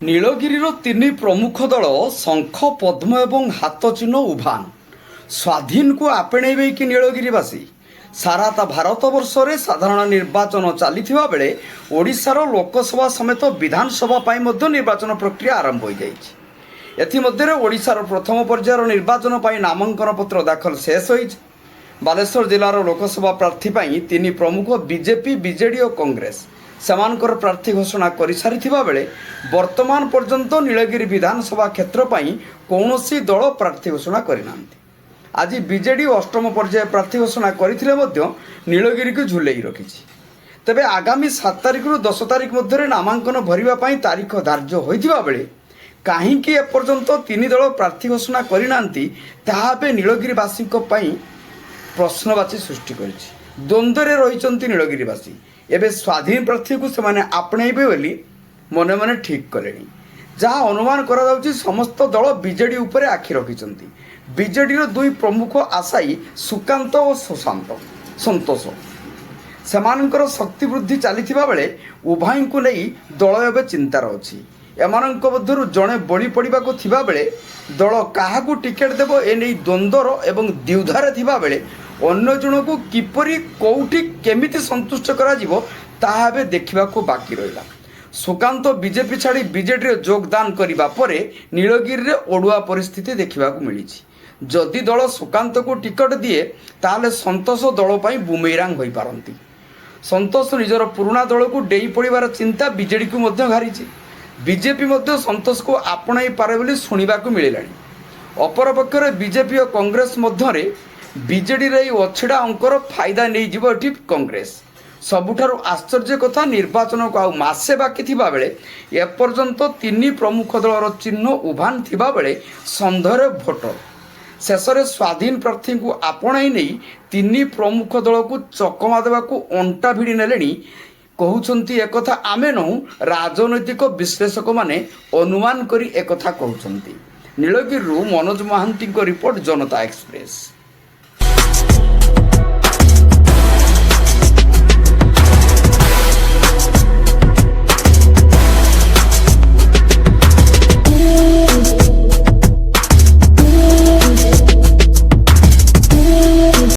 ନୀଳଗିରିର ତିନି ପ୍ରମୁଖ ଦଳ ଶଙ୍ଖ ପଦ୍ମ ଏବଂ ହାତ ଚିହ୍ନ ଉଭାନ ସ୍ୱାଧୀନକୁ ଆପଣେଇବେ କି ନୀଳଗିରିବାସୀ। ସାରା ଭାରତବର୍ଷରେ ସାଧାରଣ ନିର୍ବାଚନ ଚାଲିଥିବା ବେଳେ ଓଡ଼ିଶାର ଲୋକସଭା ସମେତ ବିଧାନସଭା ପାଇଁ ମଧ୍ୟ ନିର୍ବାଚନ ପ୍ରକ୍ରିୟା ଆରମ୍ଭ ହୋଇଯାଇଛି। ଏଥିମଧ୍ୟରେ ଓଡ଼ିଶାର ପ୍ରଥମ ପର୍ଯ୍ୟାୟର ନିର୍ବାଚନ ପାଇଁ ନାମାଙ୍କନ ପତ୍ର ଦାଖଲ ଶେଷ ହୋଇଛି। ବାଲେଶ୍ୱର ଜିଲ୍ଲାର ଲୋକସଭା ପ୍ରାର୍ଥୀ ପାଇଁ ତିନି ପ୍ରମୁଖ ବିଜେପି, ବିଜେଡି ଓ କଂଗ୍ରେସ ସେମାନଙ୍କର ପ୍ରାର୍ଥୀ ଘୋଷଣା କରିସାରିଥିବା ବେଳେ ବର୍ତ୍ତମାନ ପର୍ଯ୍ୟନ୍ତ ନୀଳଗିରି ବିଧାନସଭା କ୍ଷେତ୍ର ପାଇଁ କୌଣସି ଦଳ ପ୍ରାର୍ଥୀ ଘୋଷଣା କରିନାହାନ୍ତି। ଆଜି ବିଜେଡି ଅଷ୍ଟମ ପର୍ଯ୍ୟାୟ ପ୍ରାର୍ଥୀ ଘୋଷଣା କରିଥିଲେ ମଧ୍ୟ ନୀଳଗିରିକୁ ଝୁଲେଇ ରଖିଛି। ତେବେ ଆଗାମୀ 7 ତାରିଖରୁ 10 ତାରିଖ ମଧ୍ୟରେ ନାମାଙ୍କନ ଭରିବା ପାଇଁ ତାରିଖ ଧାର୍ଯ୍ୟ ହୋଇଥିବା ବେଳେ କାହିଁକି ଏପର୍ଯ୍ୟନ୍ତ ତିନି ଦଳ ପ୍ରାର୍ଥୀ ଘୋଷଣା କରିନାହାନ୍ତି ତାହା ଏବେ ନୀଳଗିରିବାସୀଙ୍କ ପାଇଁ ପ୍ରଶ୍ନବାଚୀ ସୃଷ୍ଟି କରିଛି। ଦ୍ୱନ୍ଦ୍ୱରେ ରହିଛନ୍ତି ନୀଳଗିରିବାସୀ। ଏବେ ସ୍ୱାଧୀନ ପ୍ରାର୍ଥୀକୁ ସେମାନେ ଆପଣେଇବେ ବୋଲି ମନେ ମନେ ଠିକ୍ କଲେଣି। ଯାହା ଅନୁମାନ କରାଯାଉଛି ସମସ୍ତ ଦଳ ବିଜେଡି ଉପରେ ଆଖି ରଖିଛନ୍ତି। ବିଜେଡିର ଦୁଇ ପ୍ରମୁଖ ଆଶାୟୀ ସୁକାନ୍ତ ଓ ସନ୍ତୋଷ ସେମାନଙ୍କର ଶକ୍ତି ବୃଦ୍ଧି ଚାଲିଥିବା ବେଳେ ଉଭୟଙ୍କୁ ନେଇ ଦଳ ଏବେ ଚିନ୍ତାର ଅଛି। ଏମାନଙ୍କ ମଧ୍ୟରୁ ଜଣେ ବଳି ପଡ଼ିବାକୁ ଥିବା ବେଳେ ଦଳ କାହାକୁ ଟିକେଟ୍ ଦେବ ଏନେଇ ଦ୍ୱନ୍ଦ୍ୱର ଏବଂ ଦ୍ୱିଧାରେ ଥିବା ବେଳେ ଅନ୍ୟ ଜଣକୁ କିପରି କେଉଁଠି କେମିତି ସନ୍ତୁଷ୍ଟ କରାଯିବ ତାହା ଏବେ ଦେଖିବାକୁ ବାକି ରହିଲା। ସୁକାନ୍ତ ବିଜେପି ଛାଡ଼ି ବିଜେଡ଼ିରେ ଯୋଗଦାନ କରିବା ପରେ ନୀଳଗିରିରେ ଅଡ଼ୁଆ ପରିସ୍ଥିତି ଦେଖିବାକୁ ମିଳିଛି। ଯଦି ଦଳ ସୁକାନ୍ତକୁ ଟିକଟ ଦିଏ ତାହେଲେ ସନ୍ତୋଷ ଦଳ ପାଇଁ ବୁମେରାଙ୍ଗ ହୋଇପାରନ୍ତି। ସନ୍ତୋଷ ନିଜର ପୁରୁଣା ଦଳକୁ ଡେଇ ପଡ଼ିବାର ଚିନ୍ତା ବିଜେଡ଼ିକୁ ମଧ୍ୟ ଘାରିଛି। ବିଜେପି ମଧ୍ୟ ସନ୍ତୋଷକୁ ଆପଣାଇ ପାରେ ବୋଲି ଶୁଣିବାକୁ ମିଳିଲାଣି। ଅପରପକ୍ଷରେ ବିଜେପି ଓ କଂଗ୍ରେସ ମଧ୍ୟରେ ବିଜେଡ଼ିର ଏହି ଅଛିଡ଼ା ଅଙ୍କର ଫାଇଦା ନେଇଯିବ ଏଠି କଂଗ୍ରେସ। ସବୁଠାରୁ ଆଶ୍ଚର୍ଯ୍ୟ କଥା, ନିର୍ବାଚନକୁ ଆଉ ମାସେ ବାକି ଥିବା ବେଳେ ଏପର୍ଯ୍ୟନ୍ତ ତିନି ପ୍ରମୁଖ ଦଳର ଚିହ୍ନ ଉଭାନ ଥିବା ବେଳେ ସନ୍ଦେହରେ ଭୋଟର ଶେଷରେ ସ୍ୱାଧୀନ ପ୍ରାର୍ଥୀଙ୍କୁ ଆପଣାଇ ନେଇ ତିନି ପ୍ରମୁଖ ଦଳକୁ ଚକମା ଦେବାକୁ ଅଣ୍ଟା ଭିଡ଼ି ନେଲେଣି। କହୁଛନ୍ତି ଏକଥା ଆମେ ନୁହଁ, ରାଜନୈତିକ ବିଶ୍ଳେଷକମାନେ ଅନୁମାନ କରି ଏକଥା କହୁଛନ୍ତି। ନୀଳଗିରିରୁ ମନୋଜ ମହାନ୍ତିଙ୍କ ରିପୋର୍ଟ, ଜନତା ଏକ୍ସପ୍ରେସ୍।